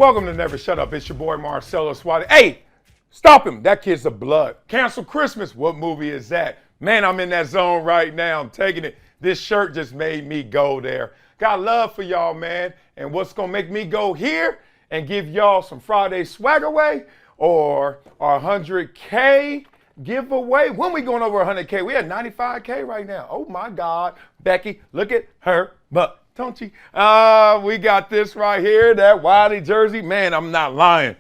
Welcome to Never Shut Up. It's your boy Marcellus. Wiley. Hey, stop him. That kid's a blood. Cancel Christmas. What movie is that? Man, I'm in that zone right now. I'm taking it. This shirt just made me go there. Got love for y'all, man. And what's going to make me go here and give y'all some Friday swag away or our 100K giveaway? When we going over 100K? We at 95K right now. Oh, my God. Becky, look at her butt. Don't you? We got this right here, that Wiley jersey. Man, I'm not lying.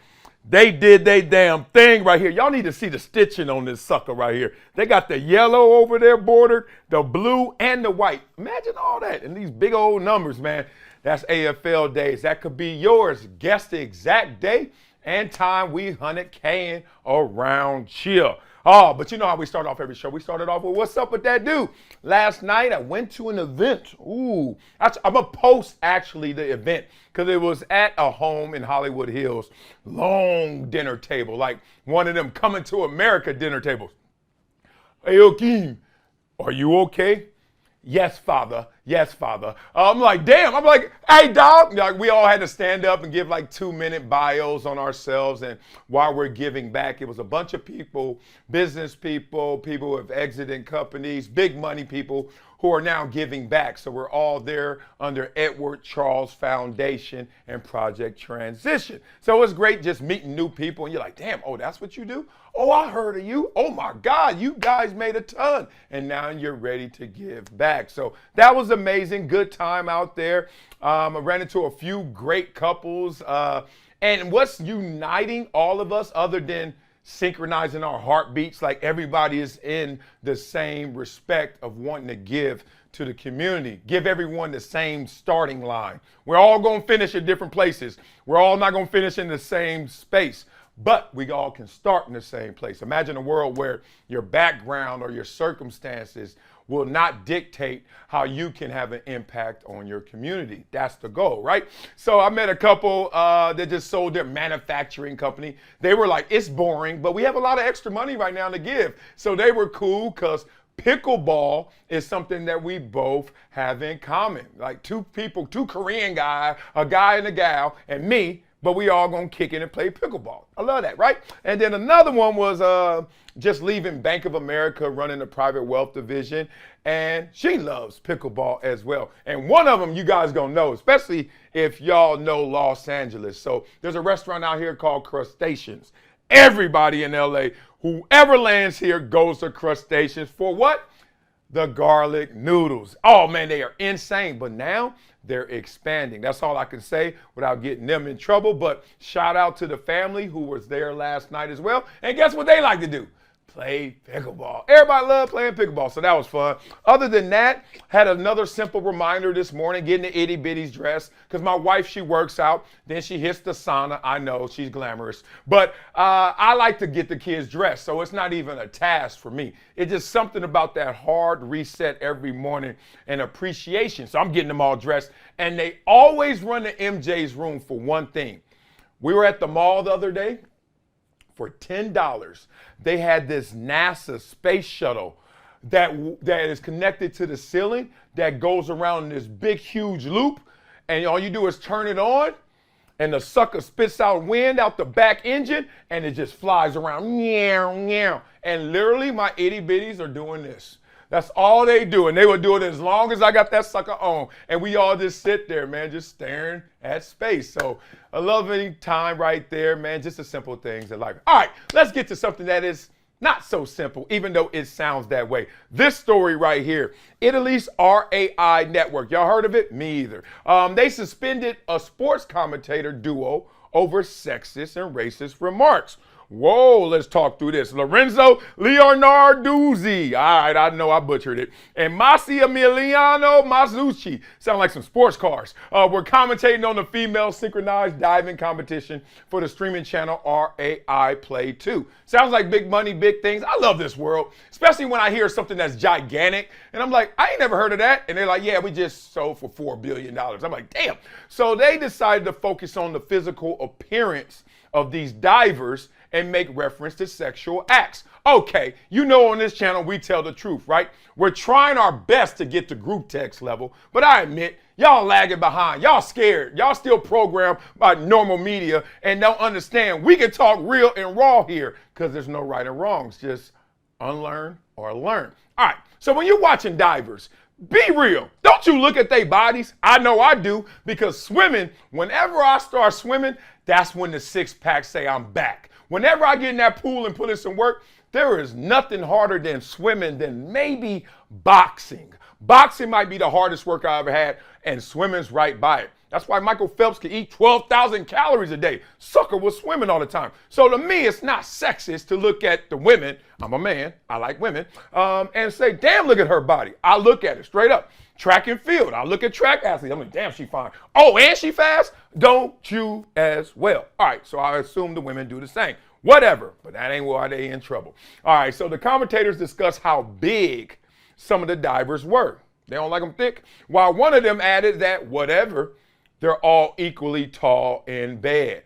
They did they damn thing right here. Y'all need to see the stitching on this sucker right here. They got the yellow over there bordered, the blue, and the white. Imagine all that and these big old numbers, man. That's AFL days. That could be yours. Guess the exact day and time we 100K around here. Oh, but you know how we start off every show. We started off with what's up with that dude. Last night, I went to an event. Ooh, I'm going to post actually the event because it was at a home in Hollywood Hills. Long dinner table, like one of them Coming to America dinner tables. Hey, Okeem, are you okay? Yes, Father. Yes, Father. I'm like, damn. I'm like, hey, dog. Like, we all had to stand up and give like 2-minute bios on ourselves. And while we're giving back, it was a bunch of people, business people, people who have exited companies, big money people who are now giving back. So we're all there under Edward Charles Foundation and Project Transition. So it's great just meeting new people. And you're like, damn, oh, that's what you do? Oh, I heard of you. Oh, my God, you guys made a ton. And now you're ready to give back. So that was amazing. Good time out there. I ran into a few great couples. And what's uniting all of us other than synchronizing our heartbeats, like everybody is in the same respect of wanting to give to the community, give everyone the same starting line. We're all going to finish at different places. We're all not going to finish in the same space, but we all can start in the same place. Imagine a world where your background or your circumstances will not dictate how you can have an impact on your community. That's the goal, right? So I met a couple that just sold their manufacturing company. They were like, it's boring, but we have a lot of extra money right now to give. So they were cool because pickleball is something that we both have in common. Like two people, two Korean guys, a guy and a gal, and me, but we all gonna kick in and play pickleball. I love that, right? And then another one was just leaving Bank of America, running the private wealth division, and she loves pickleball as well. And one of them you guys gonna know, especially if y'all know Los Angeles. So there's a restaurant out here called Crustaceans. Everybody in LA, whoever lands here goes to Crustaceans for what? The garlic noodles. Oh man, they are insane. But now they're expanding. That's all I can say without getting them in trouble. But shout out to the family who was there last night as well. And guess what they like to do? Play pickleball. Everybody loved playing pickleball, so that was fun. Other than that, had another simple reminder this morning, getting the itty bitties dressed, because my wife, she works out, then she hits the sauna. I know, she's glamorous. But I like to get the kids dressed, so it's not even a task for me. It's just something about that hard reset every morning and appreciation. So I'm getting them all dressed, and they always run to MJ's room for one thing. We were at the mall the other day. For $10, they had this NASA space shuttle that is connected to the ceiling that goes around in this big, huge loop. And all you do is turn it on, and the sucker spits out wind out the back engine, and it just flies around. Meow, meow. And literally, my itty bitties are doing this. That's all they do, and they will do it as long as I got that sucker on. And we all just sit there, man, just staring at space. So a lovely time right there, man, just the simple things in life. All right, let's get to something that is not so simple, even though it sounds that way. This story right here, Italy's RAI network. Y'all heard of it? Me either. They suspended a sports commentator duo over sexist and racist remarks. Whoa, let's talk through this. Lorenzo Leonarduzzi. All right, I know I butchered it. And Massimiliano Mazzucci. Sound like some sports cars. We're commentating on the female synchronized diving competition for the streaming channel RaiPlay 2. Sounds like big money, big things. I love this world, especially when I hear something that's gigantic. And I'm like, I ain't never heard of that. And they're like, yeah, we just sold for $4 billion. I'm like, damn. So they decided to focus on the physical appearance of these divers and make reference to sexual acts. Okay, you know on this channel we tell the truth, right? We're trying our best to get to group text level, but I admit Y'all lagging behind. Y'all scared. Y'all still programmed by normal media and don't understand. We can talk real and raw here because there's no right and wrongs. Just unlearn or learn. All right. So when you're watching divers, be real. Don't you look at their bodies? I know I do, because swimming, whenever I start swimming, that's when the six packs say I'm back. Whenever I get in that pool and put in some work, there is nothing harder than swimming than maybe boxing. Boxing might be the hardest work I ever had, and swimming's right by it. That's why Michael Phelps could eat 12,000 calories a day. Sucker was swimming all the time. So to me, it's not sexist to look at the women. I'm a man. I like women. And say, damn, look at her body. I look at it straight up. Track and field. I look at track athletes. I'm like, damn, she fine. Oh, and she fast? Don't you as well? All right, so I assume the women do the same. Whatever, but that ain't why they in trouble. All right, so the commentators discuss how big some of the divers were. They don't like them thick. While one of them added that whatever, they're all equally tall in bed.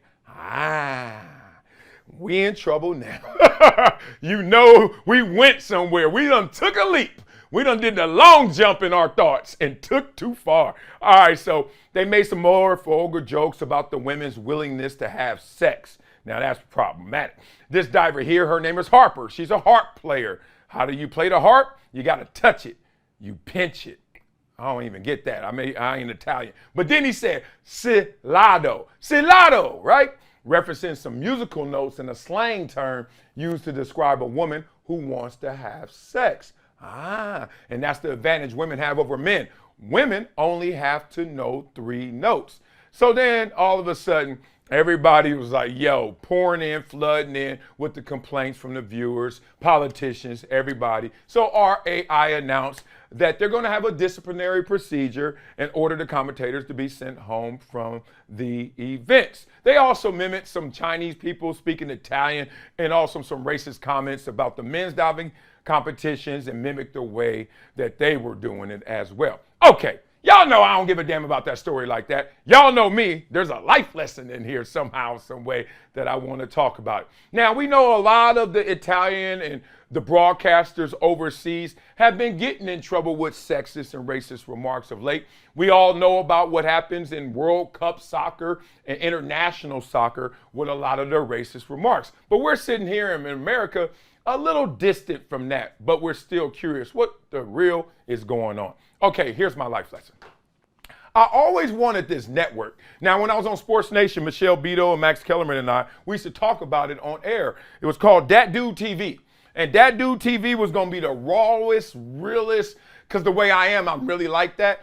We in trouble now. You know, we went somewhere. We done took a leap. We done did the long jump in our thoughts and took too far. All right, so they made some more vulgar jokes about the women's willingness to have sex. Now that's problematic. This diver here, her name is Harper. She's a harp player. How do you play the harp? You got to touch it. You pinch it. I don't even get that. I ain't Italian. But then he said, cilato, right? Referencing some musical notes and a slang term used to describe a woman who wants to have sex. And that's the advantage women have over men. Women only have to know 3 notes. So then all of a sudden, everybody was like, yo, pouring in, flooding in with the complaints from the viewers, politicians, everybody. So RAI announced that they're going to have a disciplinary procedure and order the commentators to be sent home from the events. They also mimicked some Chinese people speaking Italian and also some racist comments about the men's diving competitions and mimicked the way that they were doing it as well. Okay. Y'all know I don't give a damn about that story like that. Y'all know me. There's a life lesson in here somehow, some way that I want to talk about. Now, we know a lot of the Italian and the broadcasters overseas have been getting in trouble with sexist and racist remarks of late. We all know about what happens in World Cup soccer and international soccer with a lot of their racist remarks. But we're sitting here in America a little distant from that, but we're still curious what the real is going on. Okay, here's my life lesson. I always wanted this network. Now, when I was on Sports Nation, Michelle Beto and Max Kellerman and I, we used to talk about it on air. It was called Dat Dude TV. And Dat Dude TV was going to be the rawest, realest, because the way I am, I'm really like that,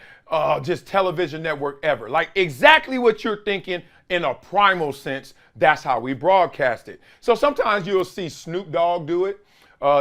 just television network ever. Like exactly what you're thinking in a primal sense, that's how we broadcast it. So sometimes you'll see Snoop Dogg do it.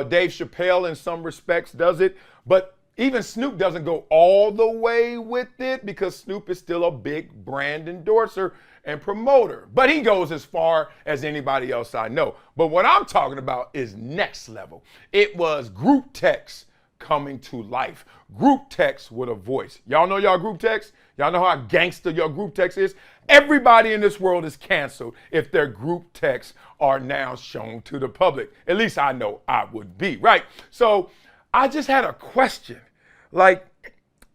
Dave Chappelle in some respects does it. But even Snoop doesn't go all the way with it because Snoop is still a big brand endorser and promoter. But he goes as far as anybody else I know. But what I'm talking about is next level. It was group text coming to life. Group text with a voice. Y'all know y'all group text? Y'all know how gangster your group text is? Everybody in this world is canceled if their group texts are now shown to the public. At least I know I would be, right? So I just had a question. Like,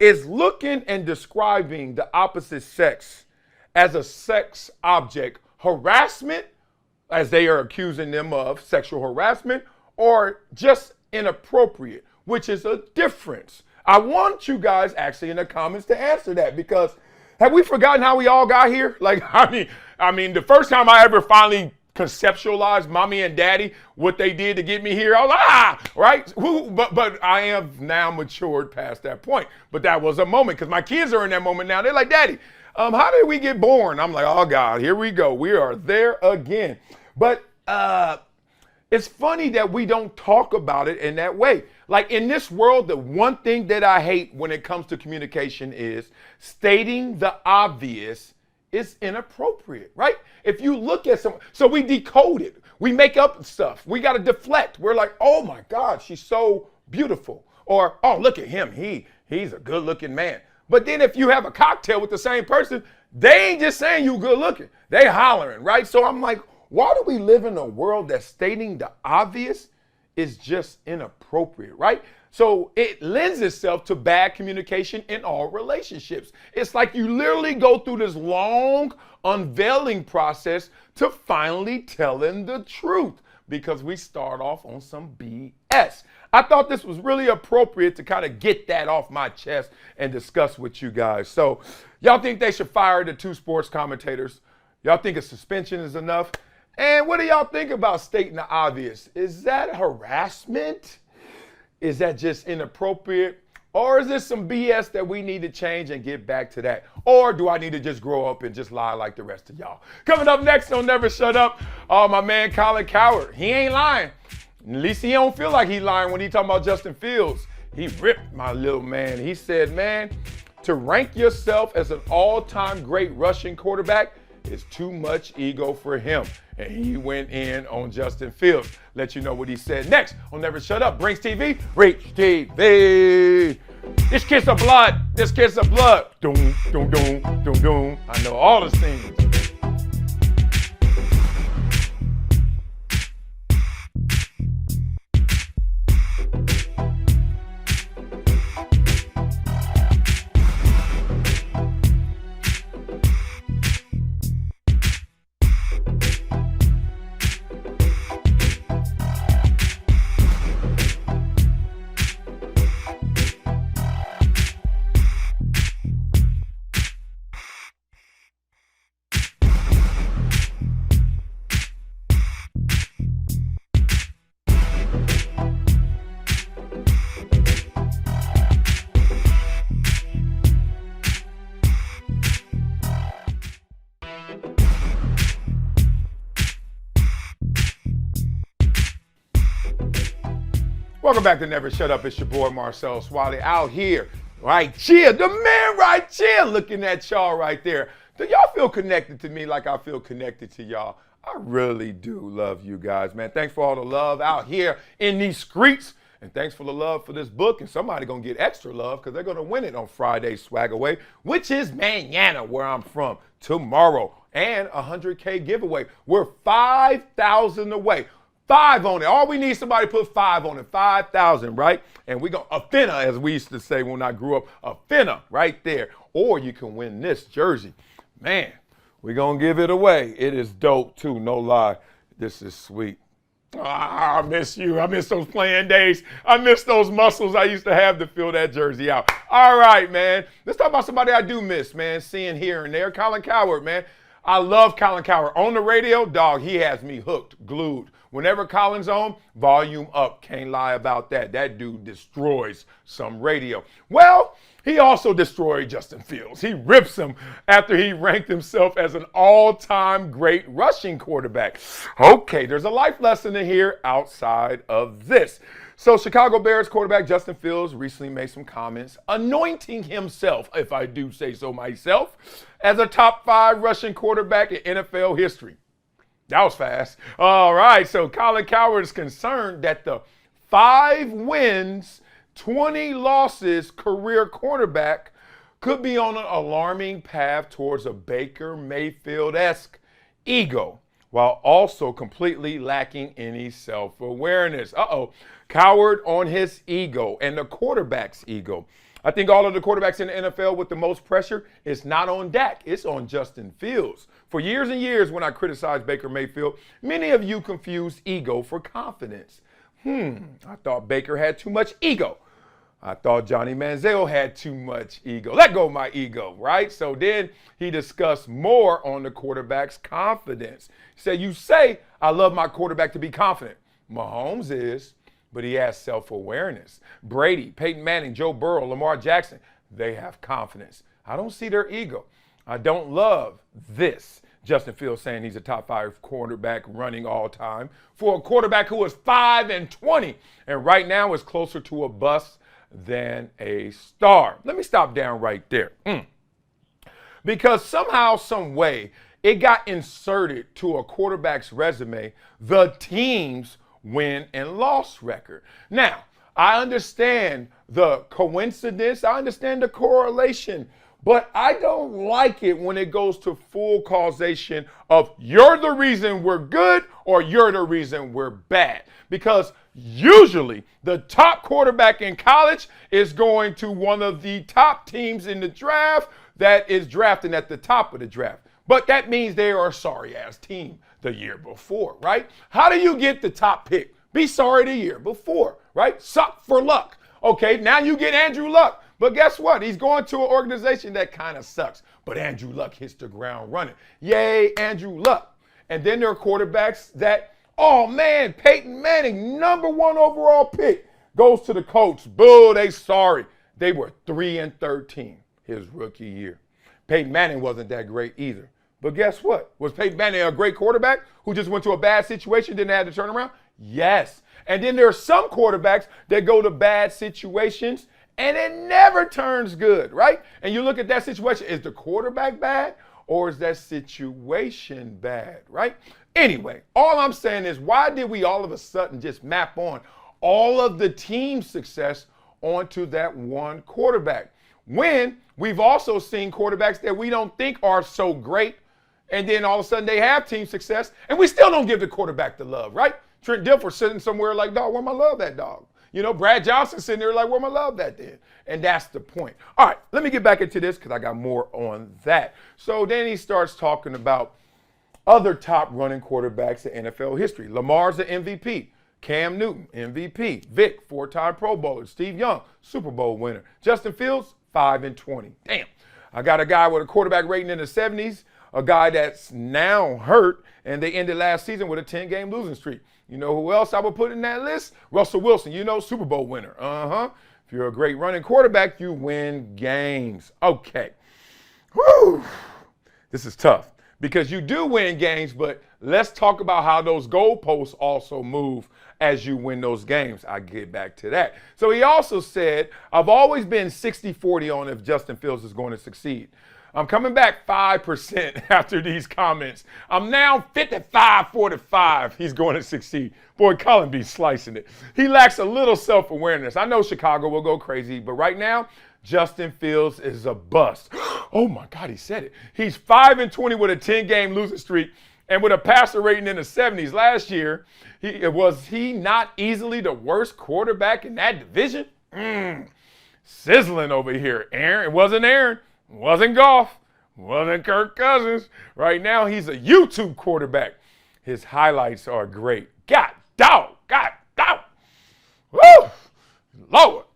is looking and describing the opposite sex as a sex object harassment, as they are accusing them of sexual harassment, or just inappropriate, which is a difference? I want you guys actually in the comments to answer that, because have we forgotten how we all got here? Like, I mean, the first time I ever finally conceptualized mommy and daddy, what they did to get me here, I was like, right? But I have now matured past that point. But that was a moment, because my kids are in that moment now. They're like, Daddy, how did we get born? I'm like, oh God, here we go. We are there again. But it's funny that we don't talk about it in that way. Like in this world, the one thing that I hate when it comes to communication is stating the obvious is inappropriate, right? If you look at so we decode it. We make up stuff. We got to deflect. We're like, oh my God, she's so beautiful. Or, oh, look at him. He's a good looking man. But then if you have a cocktail with the same person, they ain't just saying you good looking. They hollering, right? So I'm like, why do we live in a world that stating the obvious is just inappropriate, right? So it lends itself to bad communication in all relationships. It's like you literally go through this long unveiling process to finally telling the truth because we start off on some BS. I thought this was really appropriate to kind of get that off my chest and discuss with you guys. So y'all think they should fire the 2 sports commentators? Y'all think a suspension is enough? And what do y'all think about stating the obvious? Is that harassment? Is that just inappropriate? Or is this some BS that we need to change and get back to that? Or do I need to just grow up and just lie like the rest of y'all? Coming up next on Never Shut Up, my man Colin Cowherd. He ain't lying. At least he don't feel like he lying when he talking about Justin Fields. He ripped my little man. He said, man, to rank yourself as an all-time great rushing quarterback is too much ego for him. And he went in on Justin Fields. Let you know what he said next on Never Shut Up. Brinks TV, Reach TV. This kiss of blood. This kiss of blood. Doom, doom, doom, doom, doom. I know all the things. Welcome back to Never Shut Up. It's your boy Marcellus Wiley out here, right here, the man right here, looking at y'all right there. Do y'all feel connected to me like I feel connected to y'all? I really do love you guys, man. Thanks for all the love out here in these streets. And thanks for the love for this book. And somebody going to get extra love because they're going to win it on Friday's Swag Away, which is manana, where I'm from, tomorrow. And a 100K giveaway. We're 5,000 away. 5 on it. All we need somebody to put 5 on it. 5,000, right? And we go a finna, as we used to say when I grew up, a finna right there. Or you can win this jersey. Man, we're going to give it away. It is dope too, no lie. This is sweet. I miss you. I miss those playing days. I miss those muscles I used to have to fill that jersey out. All right, man. Let's talk about somebody I do miss, man. Seeing here and there. Colin Cowherd, man. I love Colin Cowherd. On the radio, dog, he has me hooked, glued. Whenever Colin's on, volume up. Can't lie about that. That dude destroys some radio. Well, he also destroyed Justin Fields. He rips him after he ranked himself as an all-time great rushing quarterback. Okay, there's a life lesson in here outside of this. So Chicago Bears quarterback Justin Fields recently made some comments anointing himself, if I do say so myself, as a top 5 rushing quarterback in NFL history. That was fast. All right, so Colin Cowherd is concerned that the 5 wins, 20 losses career quarterback could be on an alarming path towards a Baker Mayfield-esque ego, while also completely lacking any self-awareness. Cowherd on his ego and the quarterback's ego. I think all of the quarterbacks in the NFL with the most pressure is not on Dak, it's on Justin Fields. For years and years when I criticized Baker Mayfield, many of you confused ego for confidence. I thought Baker had too much ego. I thought Johnny Manziel had too much ego. Let go of my ego, right? So then he discussed more on the quarterback's confidence. He said, you say, I love my quarterback to be confident. Mahomes is, but he has self-awareness. Brady, Peyton Manning, Joe Burrow, Lamar Jackson, they have confidence. I don't see their ego. I don't love this. Justin Fields saying he's a top 5 quarterback running all time for a quarterback who was 5-20 and right now is closer to a bust than a star. Let me stop down right there. Because somehow, some way, it got inserted to a quarterback's resume, the team's win and loss record. Now, I understand the coincidence. I understand the correlation. But I don't like it when it goes to full causation of you're the reason we're good or you're the reason we're bad. Because usually the top quarterback in college is going to one of the top teams in the draft that is drafting at the top of the draft. But that means they are a sorry-ass team the year before, right? How do you get the top pick? Be sorry the year before, right? Suck for luck. Okay, now you get Andrew Luck. But guess what? He's going to an organization that kind of sucks. But Andrew Luck hits the ground running. Yay, Andrew Luck. And then there are quarterbacks that, oh man, Peyton Manning, #1 overall pick, goes to the Colts. Boo, they sorry. They were 3-13 his rookie year. Peyton Manning wasn't that great either. But guess what? Was Peyton Manning a great quarterback who just went to a bad situation, didn't have to turn around? Yes. And then there are some quarterbacks that go to bad situations and it never turns good, right? And you look at that situation, is the quarterback bad or is that situation bad, right? Anyway, all I'm saying is, why did we all of a sudden just map on all of the team success onto that one quarterback? When we've also seen quarterbacks that we don't think are so great, and then all of a sudden they have team success, and we still don't give the quarterback the love, right? Trent Dilfer sitting somewhere like, dog, where my love at, dog? You know, Brad Johnson sitting there like, where my love at then? And that's the point. All right, let me get back into this because I got more on that. So then he starts talking about other top running quarterbacks in NFL history. Lamar's the MVP. Cam Newton, MVP. Vic, 4-time Pro Bowler. Steve Young, Super Bowl winner. Justin Fields, 5-20. Damn. I got a guy with a quarterback rating in the 70s, a guy that's now hurt, and they ended last season with a 10-game losing streak. You know who else I would put in that list? Russell Wilson, you know, Super Bowl winner. If you're a great running quarterback, you win games. Okay. Whew. This is tough because you do win games, but let's talk about how those goalposts also move as you win those games. I get back to that. So he also said, I've always been 60-40 on if Justin Fields is going to succeed. I'm coming back 5% after these comments. I'm now 55-45. He's going to succeed. Boy, Colin be slicing it. He lacks a little self-awareness. I know Chicago will go crazy, but right now, Justin Fields is a bust. Oh my God, he said it. He's 5-20 with a 10-game losing streak and with a passer rating in the 70s. Last year, was he not easily the worst quarterback in that division? Sizzling over here. Aaron, it wasn't Aaron. Wasn't Goff, wasn't Kirk Cousins. Right now, he's a YouTube quarterback. His highlights are great. God dog. Woo! Lord.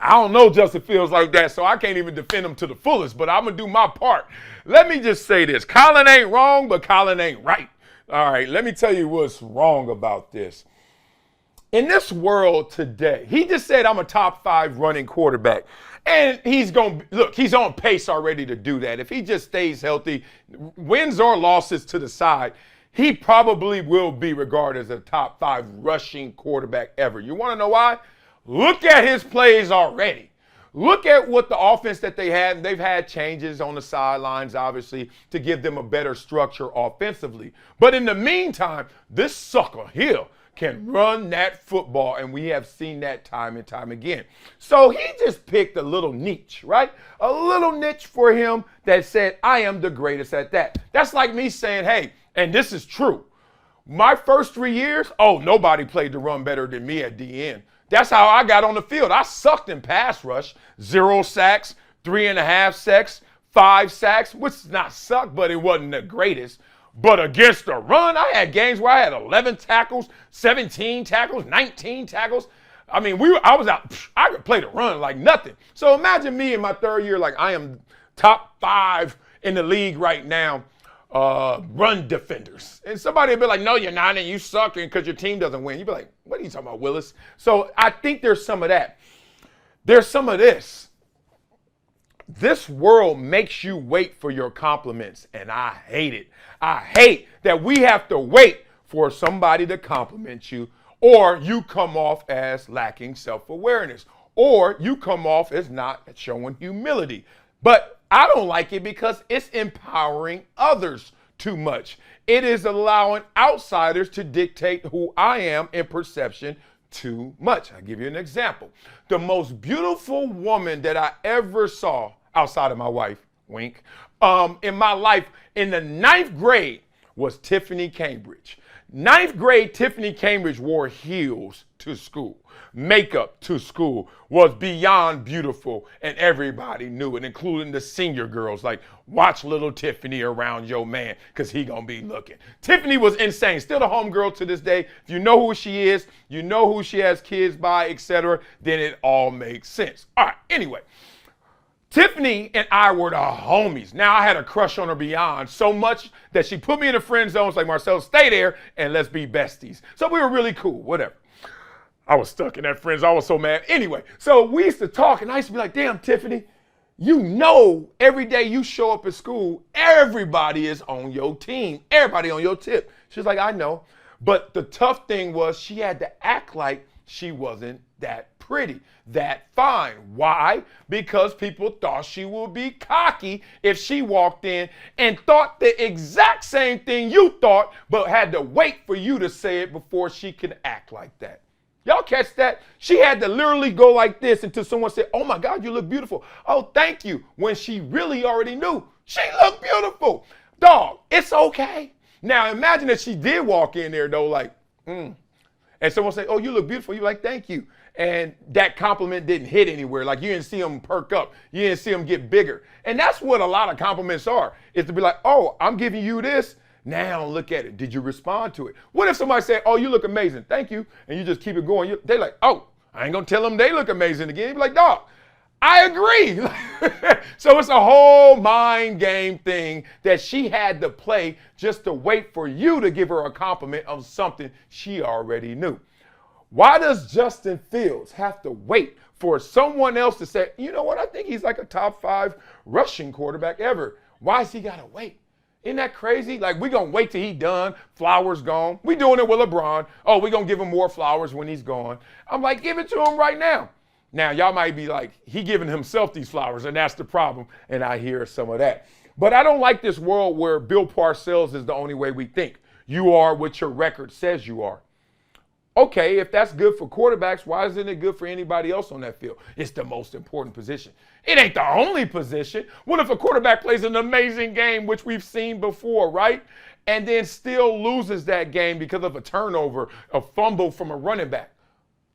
I don't know Justin Fields like that, so I can't even defend him to the fullest, but I'm going to do my part. Let me just say this. Colin ain't wrong, but Colin ain't right. All right, let me tell you what's wrong about this. In this world today, he just said I'm a top 5 running quarterback. And he's on pace already to do that. If he just stays healthy, wins or losses to the side, he probably will be regarded as a top 5 rushing quarterback ever. You want to know why? Look at his plays already. Look at what the offense that they had. They've had changes on the sidelines, obviously, to give them a better structure offensively. But in the meantime, this sucker here can run that football, and we have seen that time and time again. So he just picked a little niche, right? A little niche for him that said, I am the greatest at that. That's like me saying, hey, and this is true, my first 3 years, nobody played the run better than me at DN. That's how I got on the field. I sucked in pass rush, 0 sacks, 3.5 sacks, 5 sacks, which is not suck, but it wasn't the greatest. But against the run, I had games where I had 11 tackles, 17 tackles, 19 tackles. I mean, I was out. I could play the run like nothing. So imagine me in my 3rd year, like I am top 5 in the league right now, run defenders. And somebody would be like, no, you're not, and you suck because your team doesn't win. You'd be like, what are you talking about, Willis? So I think there's some of that. There's some of this. This world makes you wait for your compliments, and I hate it. I hate that we have to wait for somebody to compliment you, or you come off as lacking self-awareness, or you come off as not showing humility. But I don't like it because it's empowering others too much. It is allowing outsiders to dictate who I am in perception too much. I'll give you an example. The most beautiful woman that I ever saw outside of my wife, wink, in my life in the 9th grade was Tiffany Cambridge. 9th grade, Tiffany Cambridge wore heels to school. Makeup to school was beyond beautiful, and everybody knew it, including the senior girls. Like, watch little Tiffany around your man, because he gonna be looking. Tiffany was insane. Still the homegirl to this day. If you know who she is, you know who she has kids by, etc., then it all makes sense. All right, anyway. Tiffany and I were the homies. Now, I had a crush on her beyond so much that she put me in the friend zone. It's like, Marcellus, stay there and let's be besties. So we were really cool, whatever. I was stuck in that friend zone. I was so mad. Anyway, so we used to talk, and I used to be like, damn, Tiffany, you know every day you show up at school, everybody is on your team. Everybody on your tip. She's like, I know. But the tough thing was she had to act like she wasn't that pretty, that fine. Why? Because people thought she would be cocky if she walked in and thought the exact same thing you thought, but had to wait for you to say it before she could act like that. Y'all catch that? She had to literally go like this until someone said, oh my God, you look beautiful. Oh, thank you. When she really already knew she looked beautiful. Dog, it's okay. Now imagine if she did walk in there though, like, and someone say, oh, you look beautiful. You're like, thank you. And that compliment didn't hit anywhere. Like, you didn't see them perk up. You didn't see them get bigger. And that's what a lot of compliments are, is to be like, oh, I'm giving you this. Now look at it. Did you respond to it? What if somebody said, oh, you look amazing. Thank you. And you just keep it going. They're like, oh, I ain't going to tell them they look amazing again. You'd be like, dog, I agree. So it's a whole mind game thing that she had to play just to wait for you to give her a compliment of something she already knew. Why does Justin Fields have to wait for someone else to say, you know what, I think he's like a top 5 rushing quarterback ever? Why has he got to wait? Isn't that crazy? Like, we're going to wait till he's done, Flowers gone. We doing it with LeBron. Oh, we're going to give him more flowers when he's gone. I'm like, give it to him right now. Now, y'all might be like, he giving himself these flowers, and that's the problem. And I hear some of that. But I don't like this world where Bill Parcells is the only way we think. You are what your record says you are. Okay, if that's good for quarterbacks, why isn't it good for anybody else on that field? It's the most important position. It ain't the only position. What if a quarterback plays an amazing game, which we've seen before, right? And then still loses that game because of a turnover, a fumble from a running back?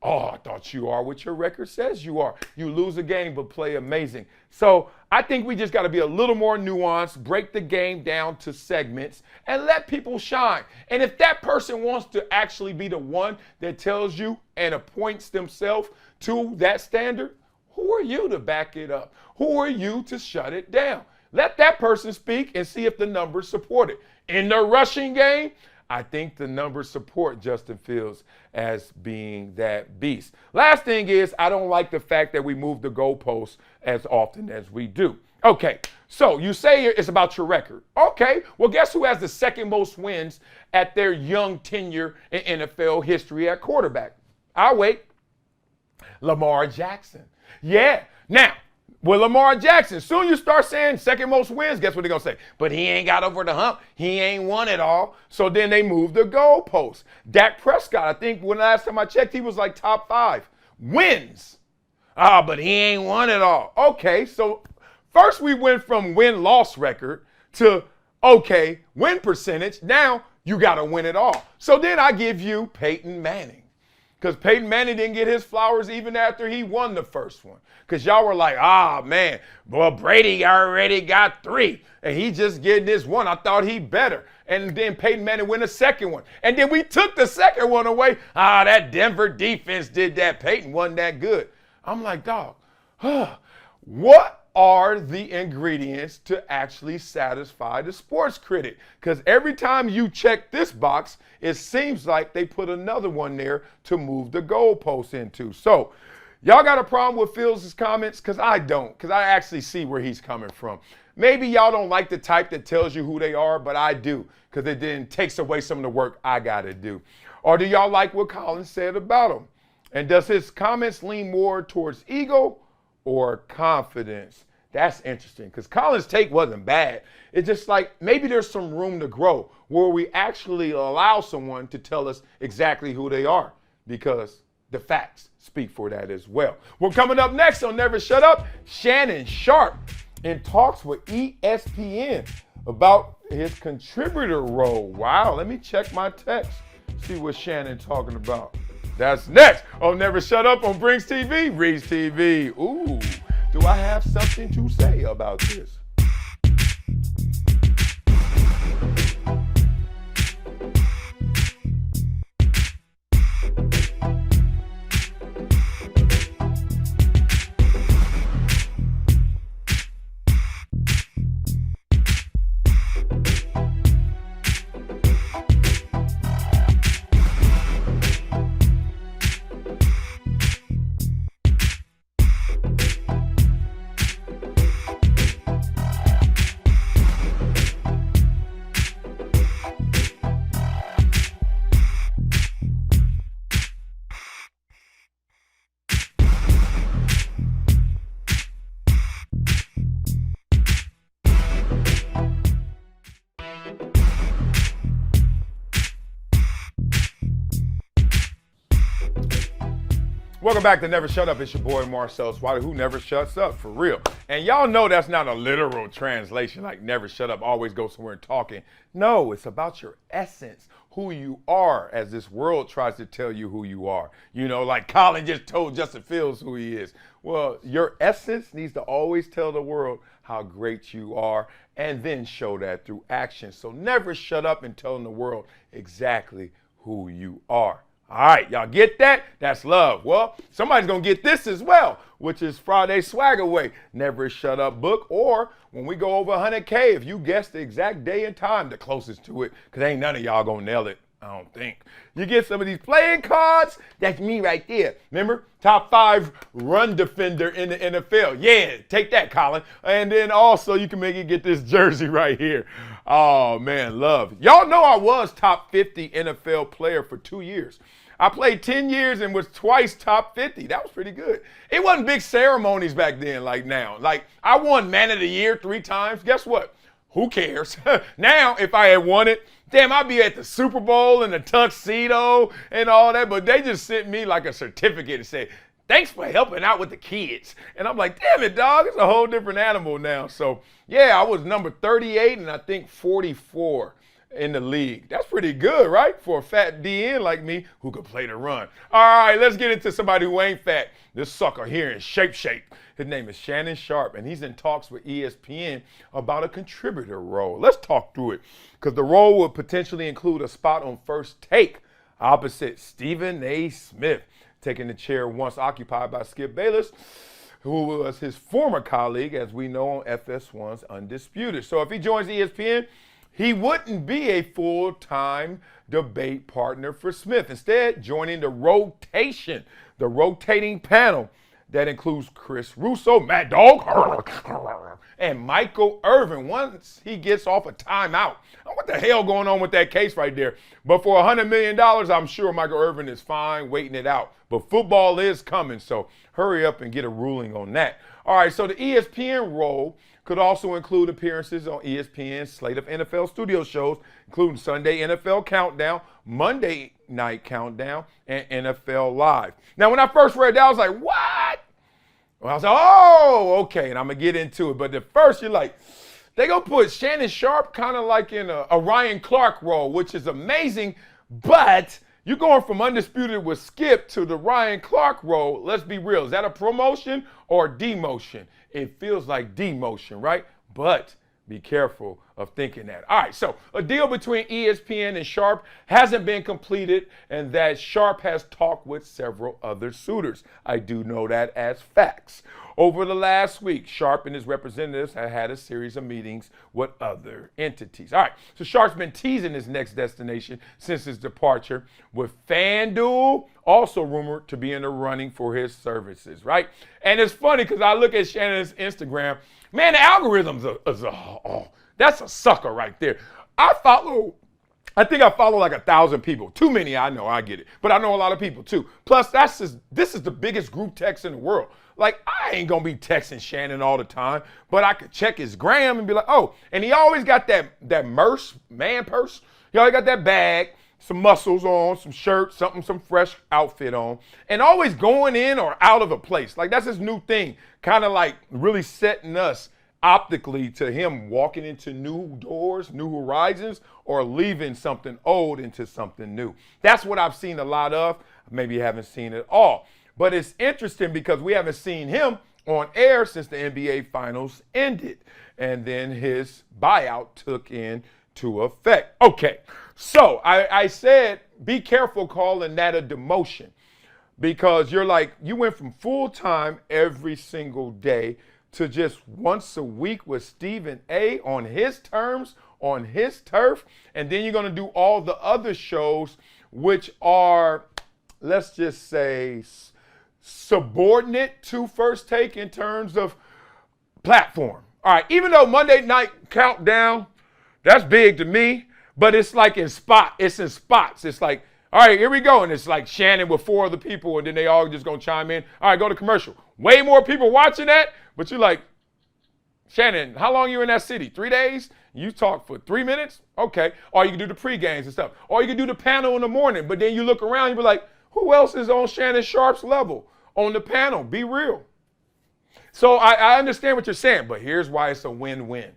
Oh, I thought you are what your record says you are. You lose a game but play amazing. So I think we just got to be a little more nuanced, break the game down to segments, and let people shine. And if that person wants to actually be the one that tells you and appoints themselves to that standard, who are you to back it up? Who are you to shut it down? Let that person speak and see if the numbers support it. In the rushing game, I think the numbers support Justin Fields as being that beast. Last thing is, I don't like the fact that we move the goalposts as often as we do. Okay, so you say it's about your record. Okay, well, guess who has the second most wins at their young tenure in NFL history at quarterback? I'll wait. Lamar Jackson. Yeah. Now, with Lamar Jackson, soon you start saying second most wins, guess what they're going to say? But he ain't got over the hump. He ain't won it all. So then they move the goalposts. Dak Prescott, I think when last time I checked, he was like top 5 wins. But he ain't won it all. Okay, so first we went from win-loss record to, okay, win percentage. Now you got to win it all. So then I give you Peyton Manning. Because Peyton Manning didn't get his flowers even after he won the first one. Because y'all were like, man, well, Brady already got 3. And he just getting this one. I thought he better. And then Peyton Manning win the second one. And then we took the second one away. That Denver defense did that. Peyton wasn't that good. I'm like, dog, what are the ingredients to actually satisfy the sports critic? Because every time you check this box, it seems like they put another one there to move the goalposts into. So y'all got a problem with Fields' comments? Because I don't, because I actually see where he's coming from. Maybe y'all don't like the type that tells you who they are, but I do, because it then takes away some of the work I got to do. Or do y'all like what Colin said about him? And does his comments lean more towards ego or confidence? That's interesting, because Colin's take wasn't bad. It's just like maybe there's some room to grow where we actually allow someone to tell us exactly who they are, because the facts speak for that as well. Well, coming up next on Never Shut Up, Shannon Sharpe. in talks with ESPN about his contributor role. Wow, let me check my text, see what Shannon talking about. That's next on Never Shut Up on Brinks TV, Reads TV. Ooh, do I have something to say about this? Welcome back to Never Shut Up. It's your boy Marcellus, Wiley, who never shuts up, for real. And y'all know that's not a literal translation, like never shut up, always go somewhere and talking. No, it's about your essence, who you are, as this world tries to tell you who you are. You know, like Colin just told Justin Fields who he is. Well, your essence needs to always tell the world how great you are, and then show that through action. So never shut up and telling the world exactly who you are. All right, y'all get that? That's love. Well, somebody's going to get this as well, which is Friday Swag Away, Never Shut Up book, or when we go over 100K, if you guess the exact day and time, the closest to it, because ain't none of y'all going to nail it, I don't think. You get some of these playing cards, that's me right there. Remember, top 5 run defender in the NFL. Yeah, take that, Colin. And then also you can make it get this jersey right here. Oh, man, love. Y'all know I was top 50 NFL player for 2 years. I played 10 years and was twice top 50. That was pretty good. It wasn't big ceremonies back then like now. Like, I won Man of the Year 3 times. Guess what? Who cares? Now, if I had won it, damn, I'd be at the Super Bowl in the tuxedo and all that. But they just sent me like a certificate and said, thanks for helping out with the kids. And I'm like, damn it, dog. It's a whole different animal now. So, yeah, I was number 38 and I think 44 in the league. That's pretty good, right? For a fat DN like me who could play the run. All right, let's get into somebody who ain't fat. This sucker here in shape. His name is Shannon Sharpe, and he's in talks with ESPN about a contributor role. Let's talk through it, because the role would potentially include a spot on First Take opposite Stephen A. Smith, taking the chair once occupied by Skip Bayless, who was his former colleague, as we know, on FS1's Undisputed. So if he joins ESPN, he wouldn't be a full-time debate partner for Smith. Instead, joining the rotating panel that includes Chris Russo, Mad Dog, and Michael Irvin once he gets off a timeout. What the hell going on with that case right there? But for $100 million, I'm sure Michael Irvin is fine waiting it out. But football is coming, so hurry up and get a ruling on that. All right, so the ESPN role could also include appearances on ESPN's slate of NFL studio shows, including Sunday NFL Countdown, Monday Night Countdown, and NFL Live. Now, when I first read that, I was like, what? Well, I was like, oh, okay, and I'm going to get into it. But at first, you're like, they're going to put Shannon Sharpe kind of like in a Ryan Clark role, which is amazing, but you're going from Undisputed with Skip to the Ryan Clark role. Let's be real. Is that a promotion or demotion? It feels like demotion, right? But be careful of thinking that. All right, so a deal between ESPN and Sharpe hasn't been completed, and that Sharpe has talked with several other suitors. I do know that as facts. Over the last week, Sharpe and his representatives have had a series of meetings with other entities. All right, so Sharpe's been teasing his next destination since his departure, with FanDuel also rumored to be in the running for his services, right? And it's funny because I look at Shannon's Instagram. Man, the algorithms that's a sucker right there. I think I follow like 1,000 people. Too many, I know, I get it. But I know a lot of people too. Plus, this is the biggest group text in the world. Like, I ain't gonna be texting Shannon all the time, but I could check his gram and be like, oh, and he always got that man purse. He always got that bag, some muscles on, some shirt, some fresh outfit on, and always going in or out of a place. Like, that's his new thing. Kind of like really setting us optically to him walking into new doors, new horizons, or leaving something old into something new. That's what I've seen a lot of. Maybe you haven't seen it all. But it's interesting because we haven't seen him on air since the NBA Finals ended. And then his buyout took into effect. Okay, so I said be careful calling that a demotion because you're like, you went from full-time every single day to just once a week with Stephen A. on his terms, on his turf, and then you're going to do all the other shows which are, let's just say, subordinate to First Take in terms of platform. All right, even though Monday Night Countdown, that's big to me, but it's like in spots. It's like, all right, here we go. And it's like Shannon with 4 other people, and then they all just going to chime in. All right, go to commercial. Way more people watching that, but you're like, Shannon, how long you in that city? 3 days? You talk for 3 minutes? Okay. Or you can do the pre-games and stuff. Or you can do the panel in the morning, but then you look around, you be like, who else is on Shannon Sharpe's level on the panel? Be real. So I understand what you're saying, but here's why it's a win-win.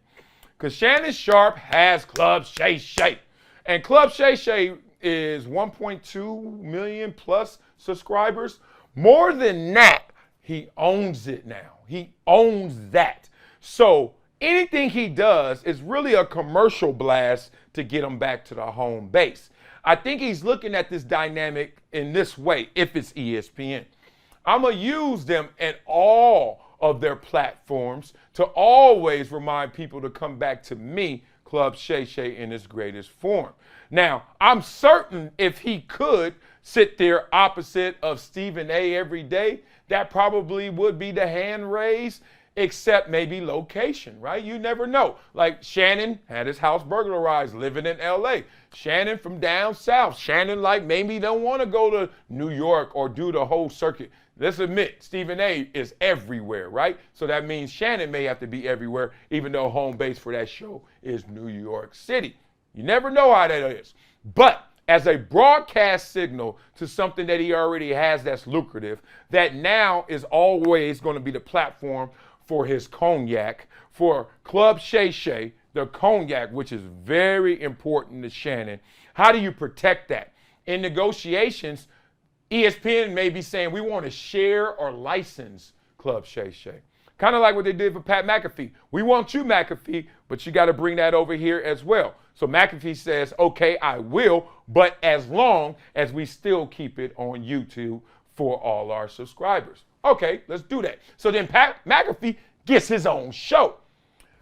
Because Shannon Sharpe has Club Shay Shay. And Club Shay Shay is 1.2 million plus subscribers. More than that, he owns it now. He owns that. So anything he does is really a commercial blast to get him back to the home base. I think he's looking at this dynamic in this way, if it's ESPN. I'm going to use them at all of their platforms to always remind people to come back to me, Club Shay Shay, in its greatest form. Now, I'm certain if he could sit there opposite of Stephen A. every day, that probably would be the hand raised, except maybe location, right? You never know. Like Shannon had his house burglarized living in LA. Shannon from down south. Shannon like maybe don't want to go to New York or do the whole circuit. Let's admit, Stephen A. is everywhere, right? So that means Shannon may have to be everywhere, even though home base for that show is New York City. You never know how that is. But as a broadcast signal to something that he already has that's lucrative, that now is always going to be the platform for his cognac, for Club Shay Shay, the cognac, which is very important to Shannon. How do you protect that? In negotiations, ESPN may be saying we want to share or license Club Shay Shay. Kind of like what they did for Pat McAfee. We want you, McAfee, but you got to bring that over here as well. So McAfee says, okay, I will, but as long as we still keep it on YouTube for all our subscribers. Okay, let's do that. So then Pat McAfee gets his own show.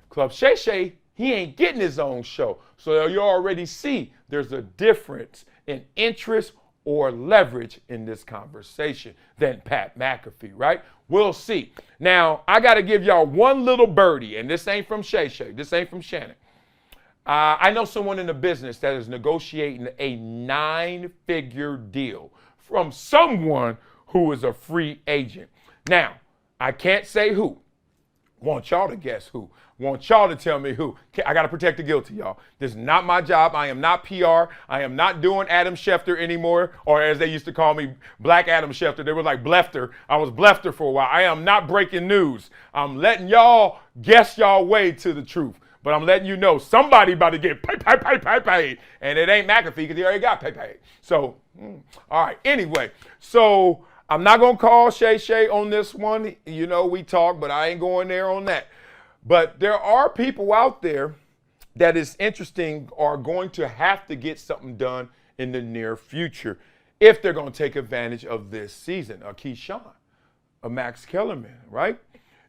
Club Shay Shay, he ain't getting his own show. So you already see there's a difference in interest or leverage in this conversation than Pat McAfee, right? We'll see. Now, I got to give y'all one little birdie, and this ain't from Shay Shay. This ain't from Shannon. I know someone in the business that is negotiating a 9-figure deal from someone who is a free agent. Now, I can't say who. Want y'all to guess who. Want y'all to tell me who. I got to protect the guilty, y'all. This is not my job. I am not PR. I am not doing Adam Schefter anymore, or as they used to call me, Black Adam Schefter. They were like Blefter. I was Blefter for a while. I am not breaking news. I'm letting y'all guess y'all way to the truth. But I'm letting you know somebody about to get paid. And it ain't McAfee because he already got paid. So, all right. Anyway, so I'm not going to call Shay Shay on this one. You know, we talk, but I ain't going there on that. But there are people out there that is interesting are going to have to get something done in the near future if they're going to take advantage of this season. A Keyshawn, a Max Kellerman, right?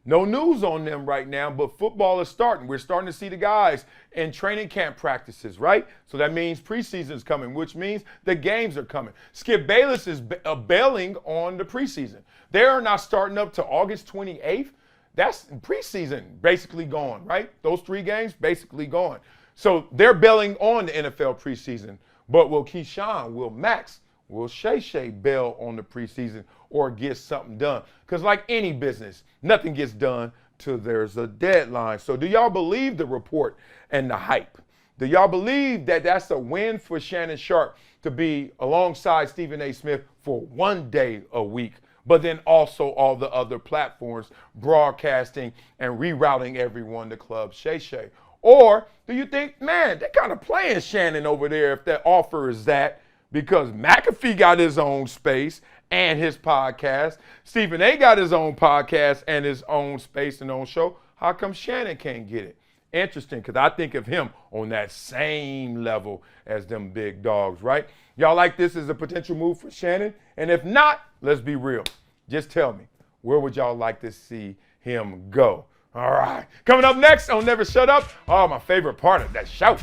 No news on them right now, but football is starting. We're starting to see the guys in training camp practices, right? So that means preseason's coming, which means the games are coming. Skip Bayless is bailing on the preseason. They are not starting up to August 28th. That's preseason basically gone, right? Those 3 games basically gone. So they're bailing on the NFL preseason. But will Keyshawn, will Max, will Shay Shay bail on the preseason or get something done? Because like any business, nothing gets done till there's a deadline. So do y'all believe the report and the hype? Do y'all believe that that's a win for Shannon Sharpe to be alongside Stephen A. Smith for 1 day a week, but then also all the other platforms broadcasting and rerouting everyone to Club Shay Shay? Or do you think, man, they're kind of playing Shannon over there if that offer is that, because McAfee got his own space and his podcast. Stephen A got his own podcast and his own space and own show. How come Shannon can't get it? Interesting, because I think of him on that same level as them big dogs, right? Y'all like this as a potential move for Shannon? And if not, let's be real. Just tell me, where would y'all like to see him go? All right. Coming up next on Never Shut Up, my favorite part of that show,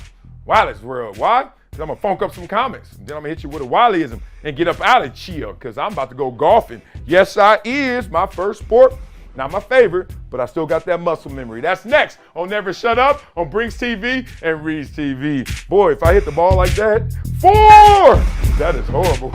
Wiley's World. Why? Because I'm going to funk up some comments. Then I'm going to hit you with a Wileyism and get up out of chill, because I'm about to go golfing. Yes, I is my first sport. Not my favorite, but I still got that muscle memory. That's next on Never Shut Up on Brinks TV and Reed's TV. Boy, if I hit the ball like that, 4! That is horrible.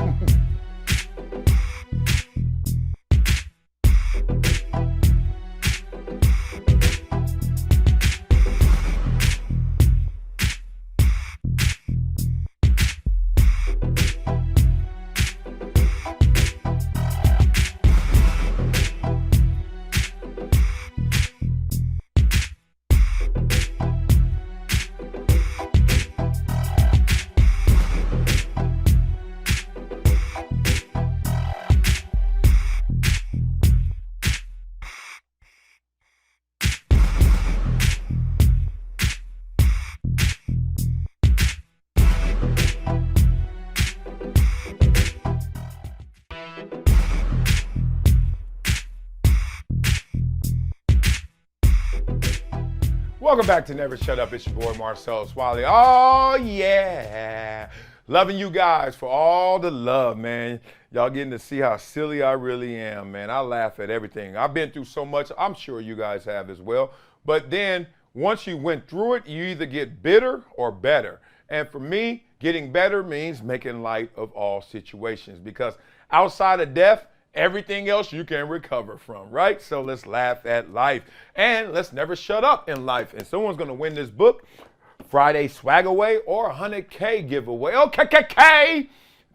Welcome back to Never Shut Up. It's your boy Marcellus Wiley. Oh yeah, loving you guys for all the love, man. Y'all getting to see how silly I really am, man. I laugh at everything. I've been through so much. I'm sure you guys have as well. But then once you went through it, you either get bitter or better. And for me, getting better means making light of all situations, because outside of death, everything else you can recover from, right? So let's laugh at life, and let's never shut up in life. And someone's going to win this book, Friday swag away or $100K giveaway. Okay.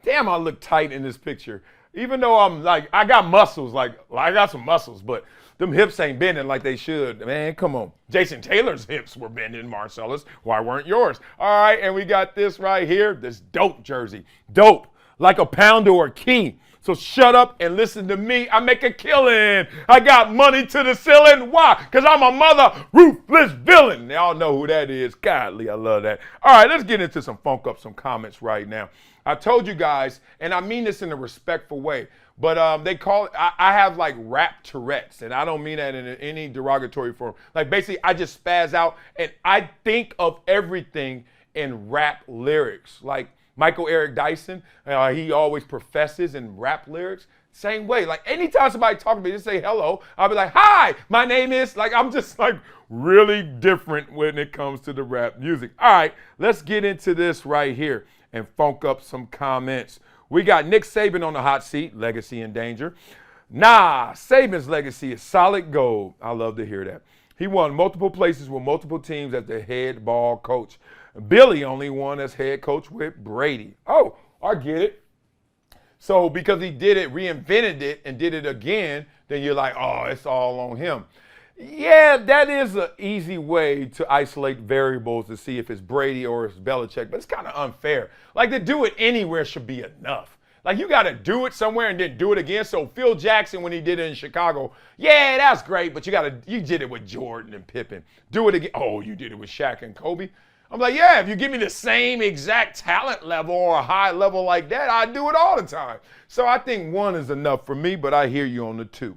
Damn, I look tight in this picture. Even though I'm like, I got muscles, I got some muscles, but them hips ain't bending like they should. Man, come on. Jason Taylor's hips were bending, Marcellus. Why weren't yours? All right, and we got this right here, this dope jersey. Dope, like a pounder or a key. So shut up and listen to me. I make a killing. I got money to the ceiling. Why? Because I'm a mother ruthless villain. Y'all know who that is. Godly, I love that. All right, let's get into some funk up some comments right now. I told you guys, and I mean this in a respectful way, but they call it, I have like rap Tourette's, and I don't mean that in any derogatory form. Like basically, I just spaz out, and I think of everything in rap lyrics. Like Michael Eric Dyson, he always professes in rap lyrics. Same way, like anytime somebody talks to me, just say hello, I'll be like, hi, my name is, like I'm just like really different when it comes to the rap music. All right, let's get into this right here and funk up some comments. We got Nick Saban on the hot seat, legacy in danger. Nah, Saban's legacy is solid gold. I love to hear that. He won multiple places with multiple teams as the head ball coach. Billy only won as head coach with Brady. Oh, I get it. So because he did it, reinvented it, and did it again, then you're like, oh, it's all on him. Yeah, that is an easy way to isolate variables to see if it's Brady or it's Belichick, but it's kind of unfair. Like, to do it anywhere should be enough. Like, you got to do it somewhere and then do it again. So Phil Jackson, when he did it in Chicago, yeah, that's great, but you did it with Jordan and Pippen. Do it again. Oh, you did it with Shaq and Kobe. I'm like, yeah, if you give me the same exact talent level or a high level like that, I do it all the time. So I think one is enough for me, but I hear you on the two.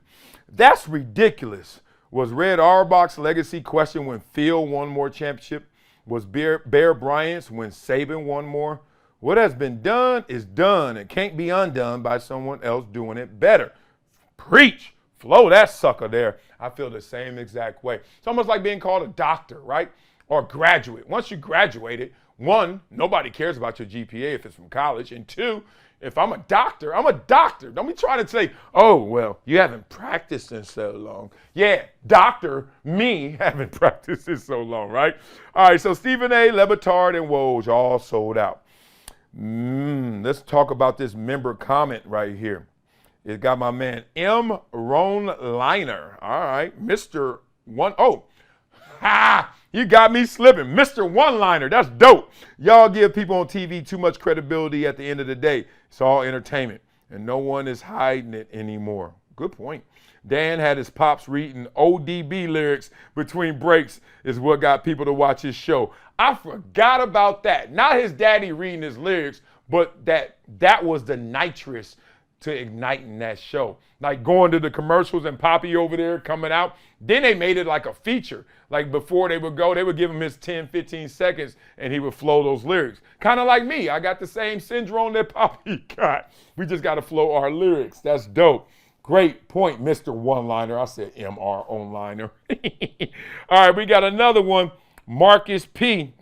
That's ridiculous. Was Red Auerbach's legacy questioned when Phil won more championship? Was Bear Bryant's when Saban won more? What has been done is done and can't be undone by someone else doing it better. Preach. Flow that sucker there. I feel the same exact way. It's almost like being called a doctor, right? Or graduate. Once you graduated, one, nobody cares about your GPA if it's from college. And two, if I'm a doctor, I'm a doctor. Don't be trying to say, oh, well, you haven't practiced in so long. Yeah, doctor, me haven't practiced in so long, right? All right, so Stephen A., Lebitard, and Woj all sold out. Let's talk about this member comment right here. It got my man M. Ron Liner. All right, Mr. One. Oh, ha! You got me slipping. Mr. One-Liner. That's dope. Y'all give people on TV too much credibility at the end of the day. It's all entertainment, and no one is hiding it anymore. Good point. Dan had his pops reading ODB lyrics between breaks is what got people to watch his show. I forgot about that. Not his daddy reading his lyrics, but that was the nitrous to igniting that show. Like going to the commercials and Poppy over there coming out. Then they made it like a feature. Like before they would go, they would give him his 10, 15 seconds and he would flow those lyrics. Kind of like me. I got the same syndrome that Poppy got. We just got to flow our lyrics. That's dope. Great point, Mr. One-Liner. I said MR Onliner. All right, we got another one. Marcus P.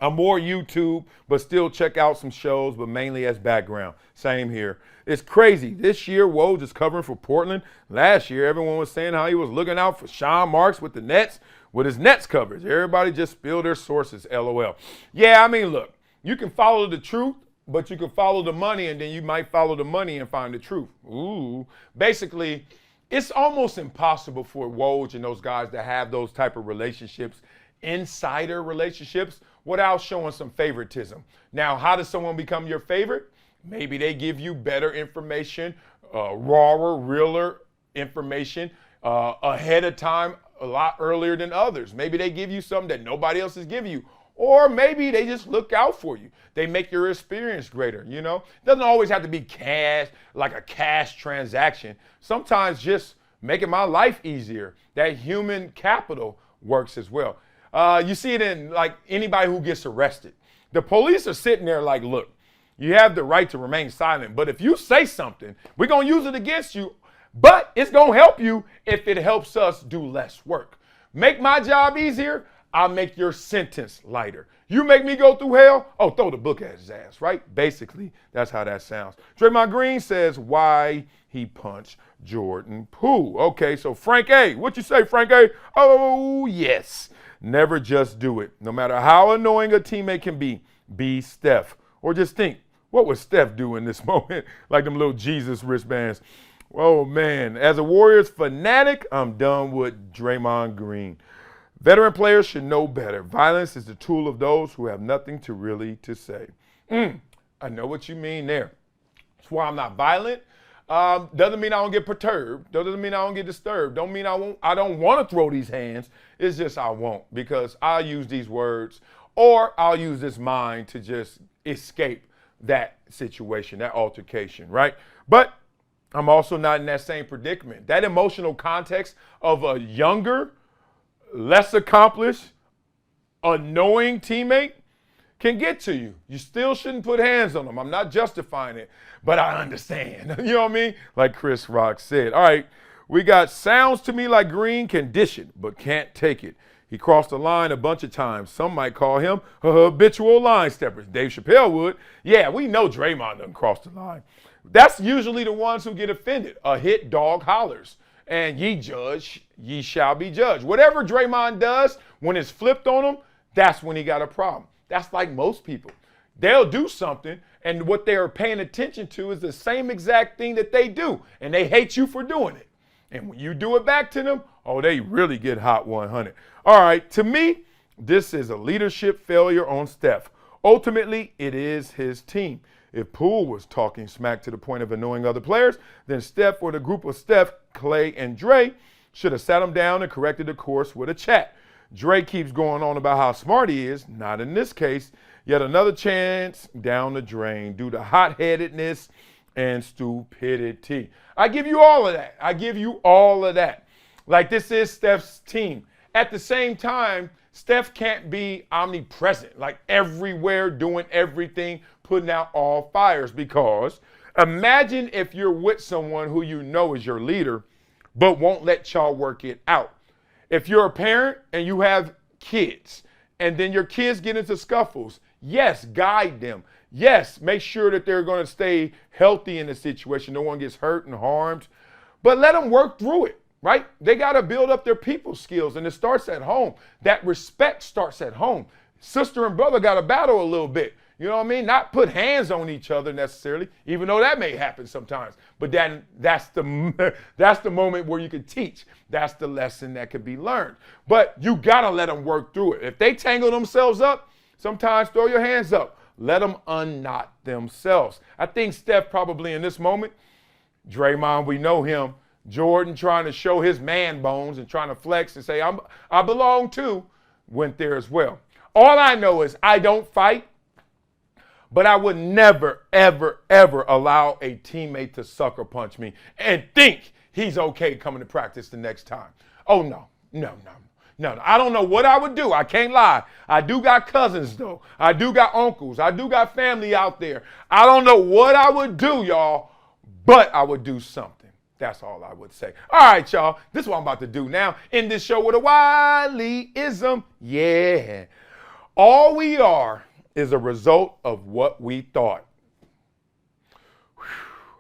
I'm more YouTube, but still check out some shows, but mainly as background. Same here. It's crazy. This year, Woj is covering for Portland. Last year, everyone was saying how he was looking out for Sean Marks with the Nets, with his Nets coverage. Everybody just spilled their sources, LOL. Yeah, I mean, look, you can follow the truth, but you can follow the money, and then you might follow the money and find the truth. Ooh. Basically, it's almost impossible for Woj and those guys to have those type of relationships, insider relationships, without showing some favoritism. Now, how does someone become your favorite? Maybe they give you better information, rawer, realer information ahead of time, a lot earlier than others. Maybe they give you something that nobody else is giving you. Or maybe they just look out for you. They make your experience greater, you know? It doesn't always have to be cash, like a cash transaction. Sometimes just making my life easier. That human capital works as well. You see it in like anybody who gets arrested. The police are sitting there like, look, you have the right to remain silent, but if you say something, we're going to use it against you, but it's going to help you if it helps us do less work. Make my job easier, I'll make your sentence lighter. You make me go through hell, oh, throw the book at his ass, right? Basically, that's how that sounds. Draymond Green says why he punched Jordan Poole. Okay, so Frank A. What you say, Frank A? Oh, yes. Never just do it. No matter how annoying a teammate can be Steph. Or just think, what would Steph do in this moment? Like them little Jesus wristbands. Oh, man. As a Warriors fanatic, I'm done with Draymond Green. Veteran players should know better. Violence is the tool of those who have nothing to really to say. I know what you mean there. That's why I'm not violent. Doesn't mean I don't get perturbed. Doesn't mean I don't get disturbed. Don't mean I don't want to throw these hands. It's just I won't, because I'll use these words or I'll use this mind to just escape that situation, that altercation, right? But I'm also not in that same predicament. That emotional context of a younger, less accomplished, annoying teammate can get to you. You still shouldn't put hands on them. I'm not justifying it, but I understand. You know what I mean? Like Chris Rock said. All right, we got sounds to me like Green can dish it, but can't take it. He crossed the line a bunch of times. Some might call him a habitual line stepper. Dave Chappelle would. Yeah, we know Draymond doesn't cross the line. That's usually the ones who get offended. A hit dog hollers. And ye judge, ye shall be judged. Whatever Draymond does, when it's flipped on him, that's when he got a problem. That's like most people. They'll do something, and what they're paying attention to is the same exact thing that they do, and they hate you for doing it. And when you do it back to them, oh, they really get hot 100. All right, to me, this is a leadership failure on Steph. Ultimately, it is his team. If Poole was talking smack to the point of annoying other players, then Steph or the group of Steph, Clay, and Dre should have sat him down and corrected the course with a chat. Dre keeps going on about how smart he is. Not in this case. Yet another chance down the drain due to hot-headedness and stupidity. I give you all of that. I give you all of that. Like, this is Steph's team. At the same time, Steph can't be omnipresent, like everywhere, doing everything, putting out all fires, because imagine if you're with someone who you know is your leader, but won't let y'all work it out. If you're a parent and you have kids, and then your kids get into scuffles, yes, guide them. Yes, make sure that they're going to stay healthy in the situation. No one gets hurt and harmed, but let them work through it. Right? They got to build up their people skills, and it starts at home. That respect starts at home. Sister and brother got to battle a little bit. You know what I mean? Not put hands on each other necessarily, even though that may happen sometimes. But then that's the moment where you can teach. That's the lesson that can be learned. But you got to let them work through it. If they tangle themselves up, sometimes throw your hands up. Let them unknot themselves. I think Steph probably in this moment, Draymond, we know him, Jordan trying to show his man bones and trying to flex and say, I belong too, went there as well. All I know is I don't fight, but I would never, ever, ever allow a teammate to sucker punch me and think he's okay coming to practice the next time. Oh, no. I don't know what I would do. I can't lie. I do got cousins, though. I do got uncles. I do got family out there. I don't know what I would do, y'all, but I would do something. That's all I would say. All right, y'all. This is what I'm about to do now. In this show with a Wileyism. Yeah. All we are is a result of what we thought. Whew.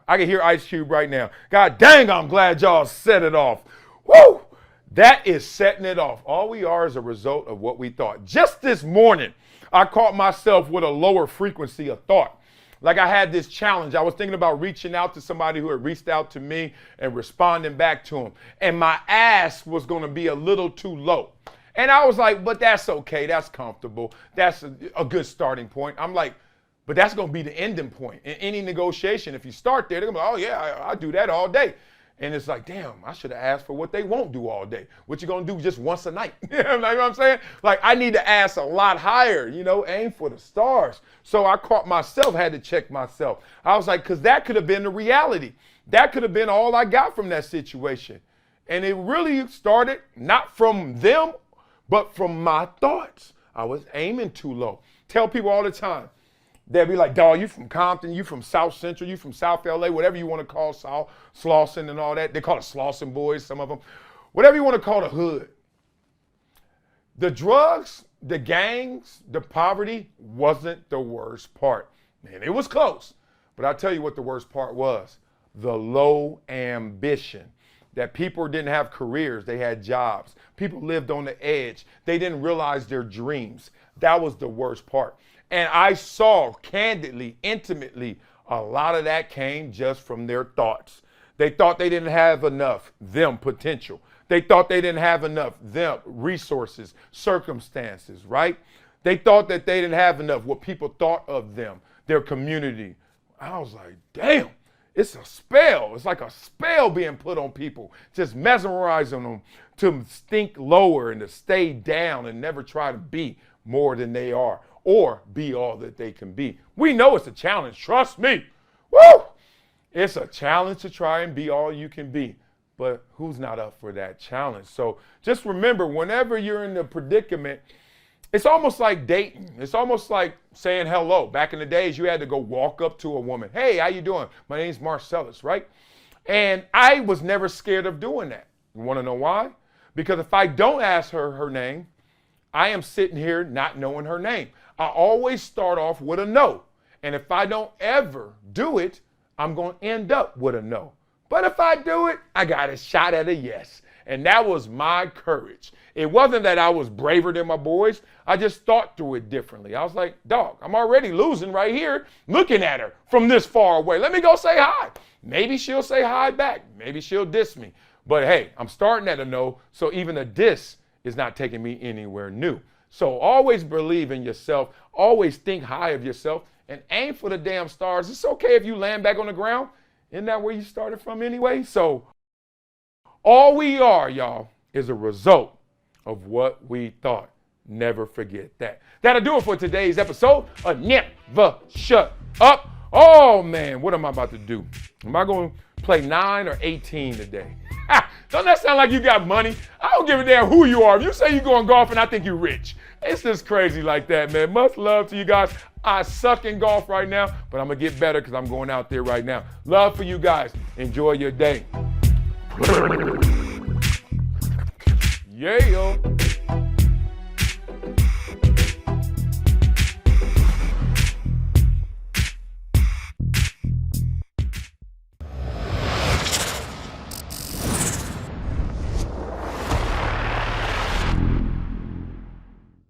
I can hear Ice Cube right now. God dang, I'm glad y'all set it off. Woo! That is setting it off. All we are is a result of what we thought. Just this morning, I caught myself with a lower frequency of thought. Like I had this challenge. I was thinking about reaching out to somebody who had reached out to me and responding back to him. And my ask was going to be a little too low. And I was like, but that's okay. That's comfortable. That's a good starting point. I'm like, but that's going to be the ending point. In any negotiation, if you start there, they're going to be like, oh, yeah, I do that all day. And it's like, damn, I should have asked for what they won't do all day. What you going to do just once a night? You know what I'm saying? Like, I need to ask a lot higher, aim for the stars. So I caught myself, had to check myself. I was like, because that could have been the reality. That could have been all I got from that situation. And it really started not from them, but from my thoughts. I was aiming too low. Tell people all the time. They'll be like, dawg, you from Compton, you from South Central, you from South LA, whatever you want to call Slauson and all that. They call it Slauson boys, some of them. Whatever you want to call the hood. The drugs, the gangs, the poverty wasn't the worst part. Man, it was close. But I'll tell you what the worst part was. The low ambition. That people didn't have careers, they had jobs. People lived on the edge. They didn't realize their dreams. That was the worst part. And I saw candidly, intimately, a lot of that came just from their thoughts. They thought they didn't have enough, them, potential. They thought they didn't have enough, them, resources, circumstances, right? They thought that they didn't have enough, what people thought of them, their community. I was like, damn, it's a spell. It's like a spell being put on people, just mesmerizing them to think lower and to stay down and never try to be more than they are. Or be all that they can be. We know it's a challenge. Trust me. Woo! It's a challenge to try and be all you can be. But who's not up for that challenge? So just remember, whenever you're in the predicament, it's almost like dating. It's almost like saying hello. Back in the days, you had to go walk up to a woman. Hey, how you doing? My name's Marcellus, right? And I was never scared of doing that. You want to know why? Because if I don't ask her name, I am sitting here not knowing her name. I always start off with a no. And if I don't ever do it, I'm going to end up with a no. But if I do it, I got a shot at a yes. And that was my courage. It wasn't that I was braver than my boys. I just thought through it differently. I was like, dog, I'm already losing right here looking at her from this far away. Let me go say hi. Maybe she'll say hi back. Maybe she'll diss me. But hey, I'm starting at a no, so even a diss is not taking me anywhere new. So always believe in yourself, always think high of yourself, and aim for the damn stars. It's okay if you land back on the ground. Isn't that where you started from anyway? So all we are, y'all, is a result of what we thought. Never forget that. That'll do it for today's episode of Never Shut Up. Oh, man, what am I about to do? Am I going to play 9 or 18 today? Don't that sound like you got money? I don't give a damn who you are. If you say you're going golf and I think you're rich, it's just crazy like that, man. Much love to you guys. I suck in golf right now, but I'm going to get better because I'm going out there right now. Love for you guys. Enjoy your day. Yeah, yo.